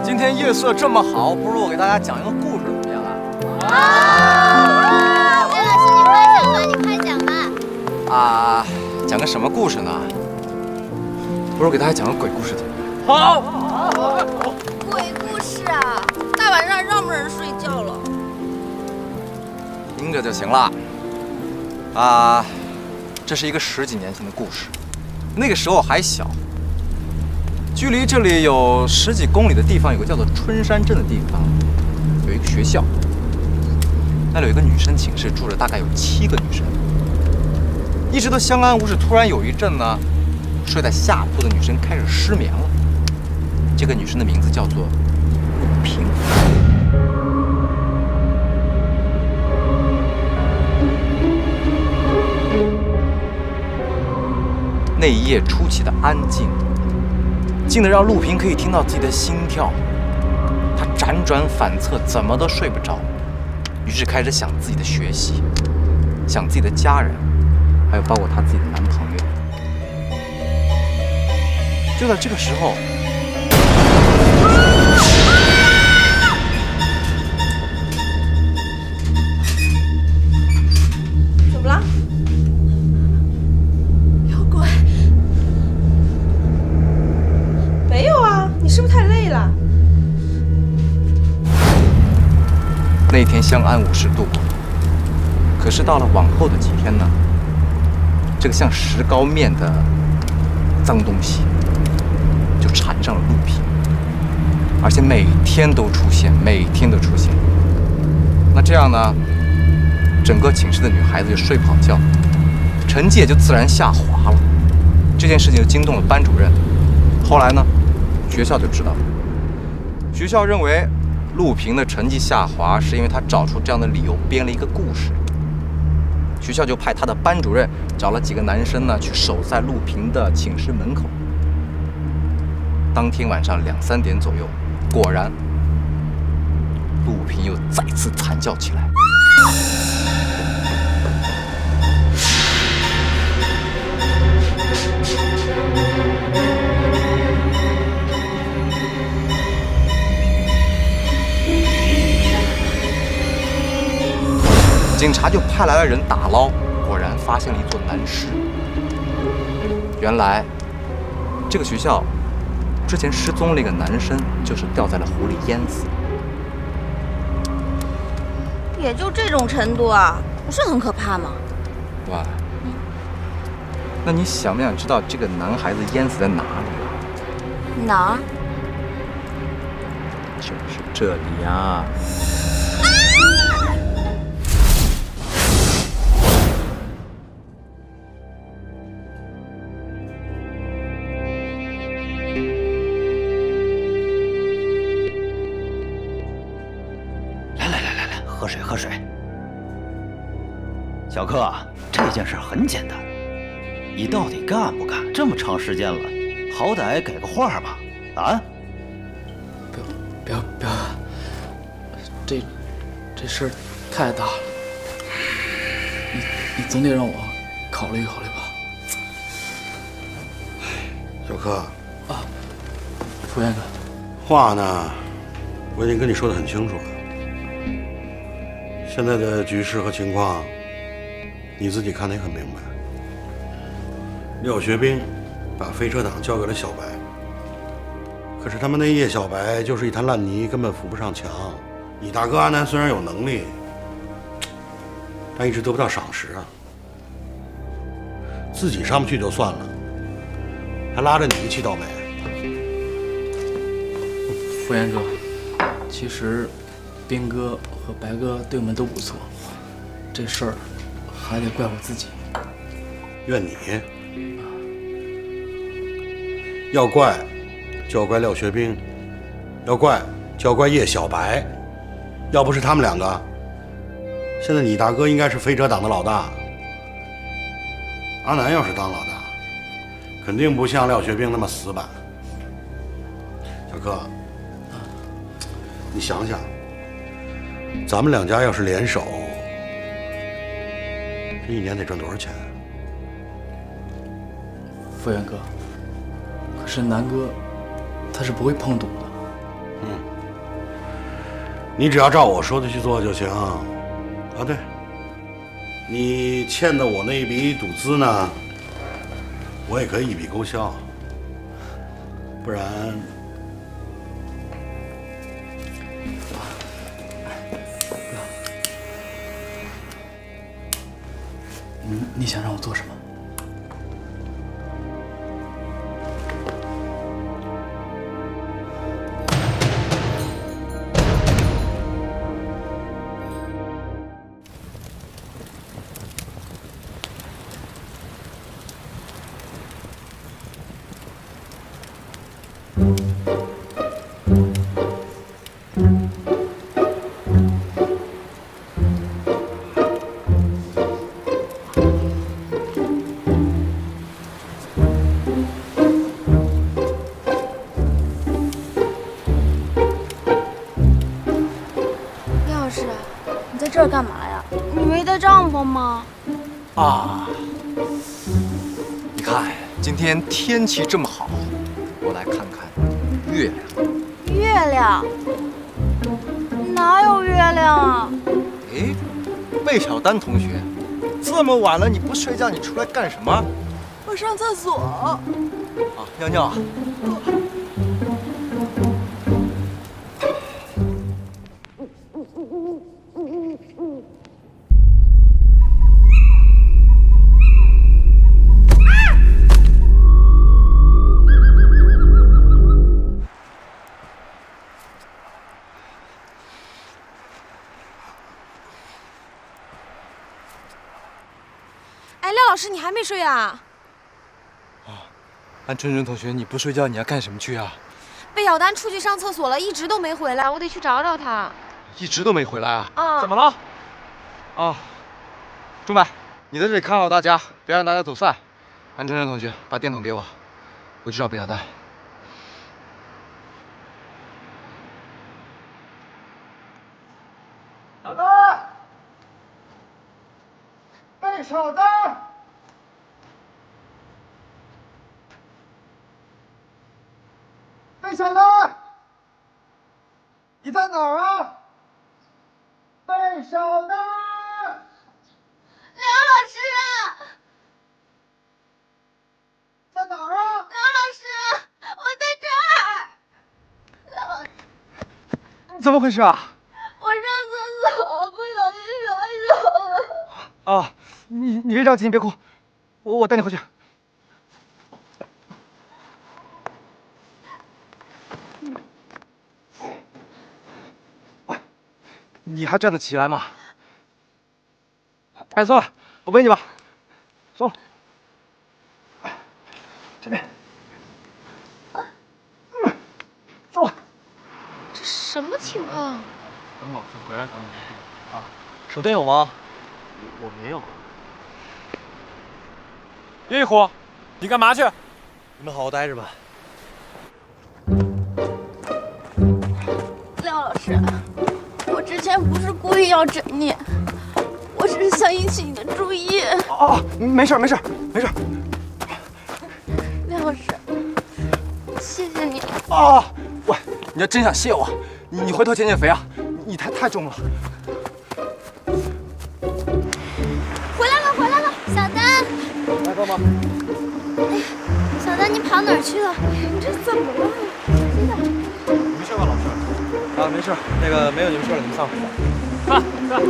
今天夜色这么好，不如我给大家讲一个故事怎么样啊？魏老师，你快讲吧，你快讲吧。啊，讲个什么故事呢？不如给大家讲个鬼故事怎么样？好。鬼故事啊，大晚上让不让人睡觉了？听着就行了。啊，这是一个10几年前的故事，那个时候还小。距离这里有10几公里的地方，有个叫做春山镇的地方，有一个学校。那里有一个女生寝室，住着大概有7个女生，一直都相安无事。突然有一阵呢，睡在下铺的女生开始失眠了。这个女生的名字叫做陆平。那一夜出奇的安静，静得让陆平可以听到自己的心跳。她辗转反侧，怎么都睡不着，于是开始想自己的学习，想自己的家人，还有包括她自己的男朋友。就在这个时候，怎么了？有鬼？没有啊，你是不是太累了？那天相安无事度过。可是到了往后的几天呢，这个像石膏面的脏东西就缠上了陆平，而且每天都出现，每天都出现。那这样呢，整个寝室的女孩子就睡不好觉，成绩也就自然下滑了。这件事情就惊动了班主任。后来呢，学校就知道了。学校认为陆平的成绩下滑是因为他找出这样的理由，编了一个故事。学校就派他的班主任找了几个男生呢，去守在陆平的寝室门口。当天晚上2、3点左右，果然，陆平又再次惨叫起来。警察就派来了人打捞，果然发现了一座男尸。原来，这个学校之前失踪那个男生就是掉在了湖里淹死。也就这种程度啊，不是很可怕吗？哇，那你想不想知道这个男孩子淹死在哪里啊？哪儿？就是这里啊。喝水，喝水。小柯，这件事很简单，你到底干不干？这么长时间了，好歹给个话吧，啊？不要，这事儿太大了，你总得让我考虑考虑吧。小柯啊，副院长，话呢，我已经跟你说得很清楚了。现在的局势和情况，你自己看得也很明白。廖学兵把飞车党交给了小白，可是他们那叶小白就是一滩烂泥，根本扶不上墙。你大哥阿南虽然有能力，但一直得不到赏识啊。自己上不去就算了，还拉着你一起倒霉。副院长，其实兵哥和白哥对我们都不错，这事儿还得怪我自己。怨你？要怪就要怪廖学兵，要怪就要怪叶小白。要不是他们两个，现在你大哥应该是飞车党的老大。阿南要是当老大，肯定不像廖学兵那么死板。小柯，你想想，咱们两家要是联手，这一年得赚多少钱？副院哥，可是南哥他是不会碰赌的。嗯，你只要照我说的去做就行。啊，对，你欠的我那一笔赌资呢，我也可以一笔勾销，不然。你想让我做什么？这儿干嘛呀？你没带帐篷吗？啊，你看今天天气这么好，我来看看月亮。月亮？哪有月亮啊？哎，魏小丹同学，这么晚了你不睡觉，你出来干什么？我上厕所。啊，尿尿啊？哎，廖老师，你还没睡啊？安春春同学，你不睡觉你要干什么去啊？魏小丹出去上厕所了，一直都没回来，我得去找找他。一直都没回来啊？啊，怎么了？啊，钟柏，你在这里看好大家，别让大家走散。安春春同学，把电筒给我，我去找魏小丹。小丹，魏小丹。魏小丹，你在哪儿啊？魏小丹，梁老师啊，在哪儿啊？梁老师，我在这儿。梁老师，怎么回事啊？我上厕所不小心甩手了。啊，你别着急，你别哭，我带你回去。你还站得起来吗？哎，算了，我背你吧。松了。这边。松了。这什么情况？等老师回来咱们啊。手电有吗？我没有。叶一虎，你干嘛去？你们好好待着吧。廖老师，我之前不是故意要整你，我只是想引起你的注意。哦，没事没事没事。廖老师，谢谢你。啊，喂，你要真想谢我，你回头减减肥啊，你太重了。回来了，回来了，小丹。来，帮忙。哎呀，小丹，你跑哪儿去了？你这怎么了？真的。没事吧，老师？啊，没事，那个没有你们事了，你们散会吧。看。